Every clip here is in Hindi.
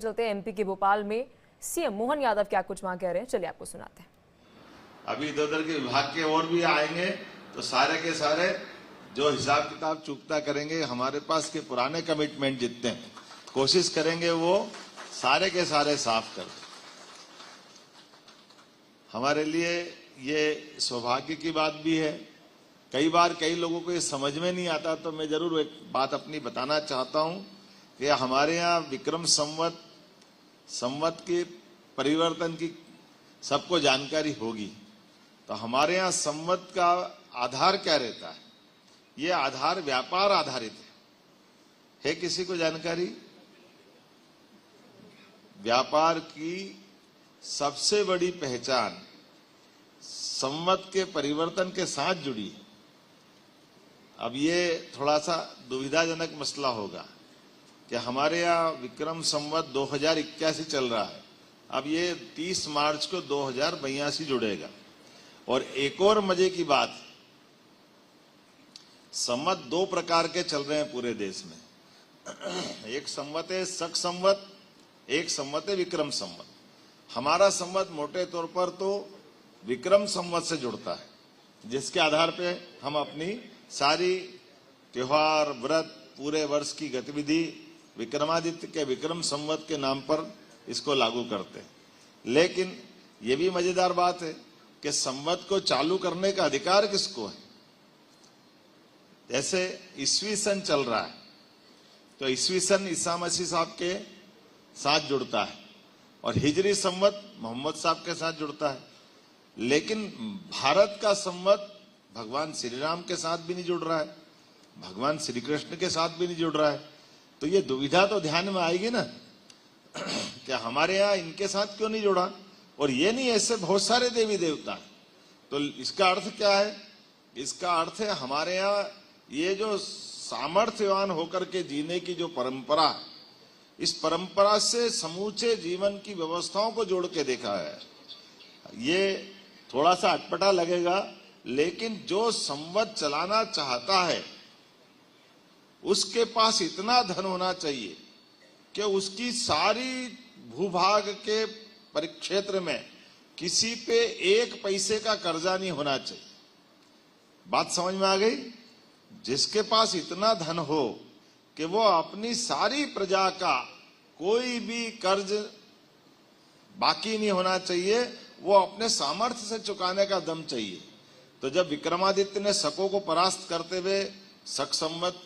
चलते हैं एमपी के भोपाल में सीएम मोहन यादव क्या कुछ वहां कह रहे हैं, चलिए आपको सुनाते हैं। अभी इधर उधर के विभाग के और भी आएंगे तो सारे के सारे जो हिसाब किताब चुकता करेंगे, हमारे पास के पुराने कमिटमेंट जितने कोशिश करेंगे वो सारे के सारे साफ कर। हमारे लिए ये सौभाग्य की बात भी है। कई बार कई लोगों को ये समझ में नहीं आता, तो मैं जरूर एक बात अपनी बताना चाहता हूं कि हमारे यहाँ विक्रम संवत के परिवर्तन की सबको जानकारी होगी। तो हमारे यहाँ संवत का आधार क्या रहता है? ये आधार व्यापार आधारित है किसी को जानकारी? व्यापार की सबसे बड़ी पहचान संवत के परिवर्तन के साथ जुड़ी है। अब ये थोड़ा सा दुविधाजनक मसला होगा कि हमारे यहाँ विक्रम संवत 2081 चल रहा है, अब ये 30 मार्च को 2082 जुड़ेगा। और एक और मजे की बात, संवत दो प्रकार के चल रहे हैं पूरे देश में। एक संवत है शक संवत, एक संवत है विक्रम संवत। हमारा संवत मोटे तौर पर तो विक्रम संवत से जुड़ता है, जिसके आधार पे हम अपनी सारी त्योहार व्रत पूरे वर्ष की गतिविधि विक्रमादित्य के विक्रम संवत के नाम पर इसको लागू करते हैं। लेकिन ये भी मजेदार बात है कि संवत को चालू करने का अधिकार किसको है? जैसे ईस्वी सन चल रहा है तो ईस्वी सन ईसा मसीह साहब के साथ जुड़ता है और हिजरी संवत मोहम्मद साहब के साथ जुड़ता है। लेकिन भारत का संवत भगवान श्री राम के साथ भी नहीं जुड़ रहा है, भगवान श्री कृष्ण के साथ भी नहीं जुड़ रहा है। तो ये दुविधा तो ध्यान में आएगी ना कि हमारे यहाँ इनके साथ क्यों नहीं जुड़ा? और ये नहीं, ऐसे बहुत सारे देवी देवता हैं। तो इसका अर्थ क्या है? इसका अर्थ है हमारे यहाँ ये जो सामर्थ्यवान होकर के जीने की जो परंपरा है, इस परंपरा से समूचे जीवन की व्यवस्थाओं को जोड़ के देखा है। ये थोड़ा सा अटपटा लगेगा, लेकिन जो संवत चलाना चाहता है उसके पास इतना धन होना चाहिए कि उसकी सारी भूभाग के परिक्षेत्र में किसी पे एक पैसे का कर्जा नहीं होना चाहिए। बात समझ में आ गई? जिसके पास इतना धन हो कि वो अपनी सारी प्रजा का कोई भी कर्ज बाकी नहीं होना चाहिए, वो अपने सामर्थ्य से चुकाने का दम चाहिए। तो जब विक्रमादित्य ने शकों को परास्त करते हुए शक संवत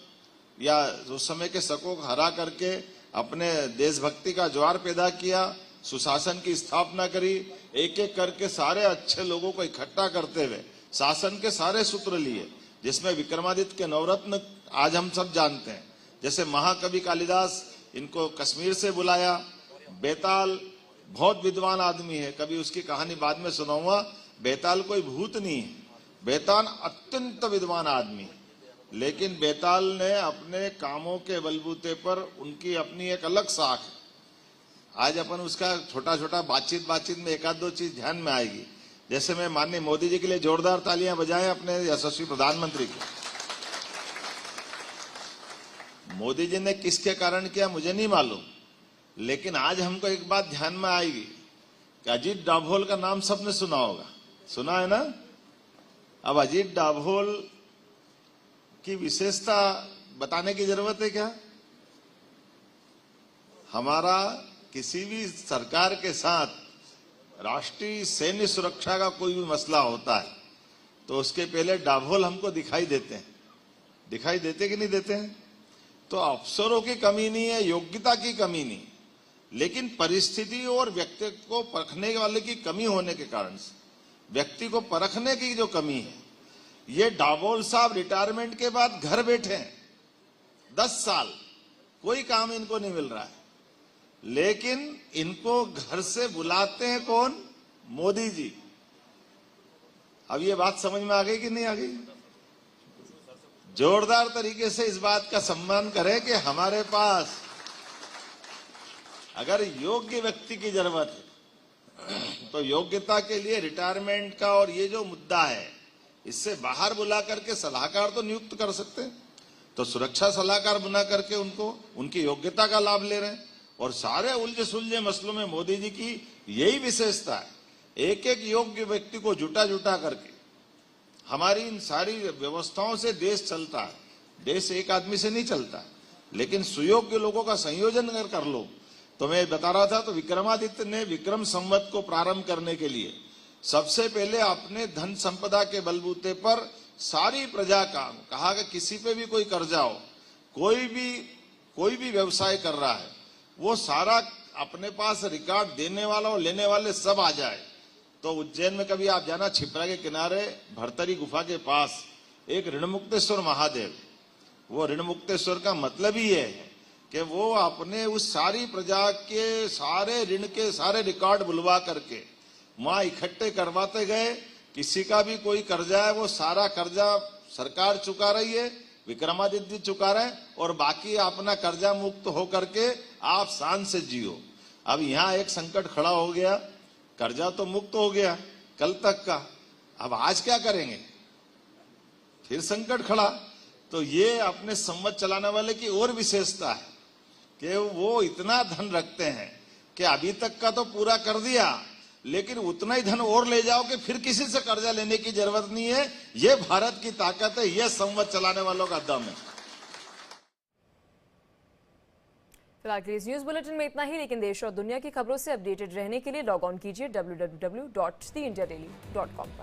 या उस समय के शकों को हरा करके अपने देशभक्ति का ज्वार पैदा किया, सुशासन की स्थापना करी, एक एक करके सारे अच्छे लोगों को इकट्ठा करते हुए शासन के सारे सूत्र लिए, जिसमें विक्रमादित्य के नवरत्न आज हम सब जानते हैं। जैसे महाकवि कालिदास, इनको कश्मीर से बुलाया। बेताल बहुत विद्वान आदमी है, कभी उसकी कहानी बाद में सुनाऊंगा। बेताल कोई भूत नहीं है, बेताल अत्यंत विद्वान आदमी है। लेकिन बेताल ने अपने कामों के बलबूते पर उनकी अपनी एक अलग साख है। आज अपन उसका छोटा छोटा बातचीत में एक आध दो चीज ध्यान में आएगी। जैसे मैं माननीय मोदी जी के लिए जोरदार तालियां बजाएं, अपने यशस्वी प्रधानमंत्री की। मोदी जी ने किसके कारण किया मुझे नहीं मालूम, लेकिन आज हमको एक बात ध्यान में आएगी कि अजीत डाभोल का नाम सबने सुना होगा, सुना है ना? अब अजीत डाभोल की विशेषता बताने की जरूरत है क्या? हमारा किसी भी सरकार के साथ राष्ट्रीय सैन्य सुरक्षा का कोई भी मसला होता है तो उसके पहले डाभोल हमको दिखाई देते हैं। दिखाई देते कि नहीं देते हैं? तो अफसरों की कमी नहीं है, योग्यता की कमी नहीं, लेकिन परिस्थिति और व्यक्ति को परखने वाले की कमी होने के कारण से, व्यक्ति को परखने की जो कमी है, ये डाभोल साहब रिटायरमेंट के बाद घर बैठे हैं 10 साल, कोई काम इनको नहीं मिल रहा है, लेकिन इनको घर से बुलाते हैं कौन? मोदी जी। अब ये बात समझ में आ गई कि नहीं आ गई? जोरदार तरीके से इस बात का सम्मान करें कि हमारे पास अगर योग्य व्यक्ति की जरूरत है तो योग्यता के लिए रिटायरमेंट का और ये जो मुद्दा है, इससे बाहर बुला करके सलाहकार तो नियुक्त कर सकते हैं। तो सुरक्षा सलाहकार बना करके उनको उनकी योग्यता का लाभ ले रहे हैं। और सारे उलझे सुलझे मसलों में मोदी जी की यही विशेषता है, एक एक योग्य व्यक्ति को जुटा जुटा करके हमारी इन सारी व्यवस्थाओं से देश चलता है। देश एक आदमी से नहीं चलता, लेकिन सुयोग्य लोगों का संयोजन अगर कर लो। तो मैं बता रहा था, तो विक्रमादित्य ने विक्रम संवत को प्रारंभ करने के लिए सबसे पहले अपने धन संपदा के बलबूते पर सारी प्रजा का कहा कि किसी पे भी कोई कर्जा हो, कोई भी व्यवसाय कर रहा है, वो सारा अपने पास रिकॉर्ड देने वाला और लेने वाले सब आ जाए। तो उज्जैन में कभी आप जाना, छिपरा के किनारे भरतरी गुफा के पास एक ऋणमुक्तेश्वर महादेव, वो ऋणमुक्तेश्वर का मतलब ही है कि वो अपने उस सारी प्रजा के सारे ऋण के सारे रिकॉर्ड बुलवा करके माँ इकट्ठे करवाते गए। किसी का भी कोई कर्जा है, वो सारा कर्जा सरकार चुका रही है, विक्रमादित्य जी चुका रहे हैं, और बाकी अपना कर्जा मुक्त हो करके आप शान से जियो। अब यहाँ एक संकट खड़ा हो गया, कर्जा तो मुक्त हो गया कल तक का, अब आज क्या करेंगे, फिर संकट खड़ा। तो ये अपने संवत चलाने वाले की और विशेषता है कि वो इतना धन रखते हैं कि अभी तक का तो पूरा कर दिया, लेकिन उतना ही धन और ले जाओ कि फिर किसी से कर्जा लेने की जरूरत नहीं है। ये भारत की ताकत है, ये संवत चलाने वालों का दम है। फिलहाल के इस न्यूज बुलेटिन में इतना ही, लेकिन देश और दुनिया की खबरों से अपडेटेड रहने के लिए लॉग ऑन कीजिए www.theindiadaily.com पर।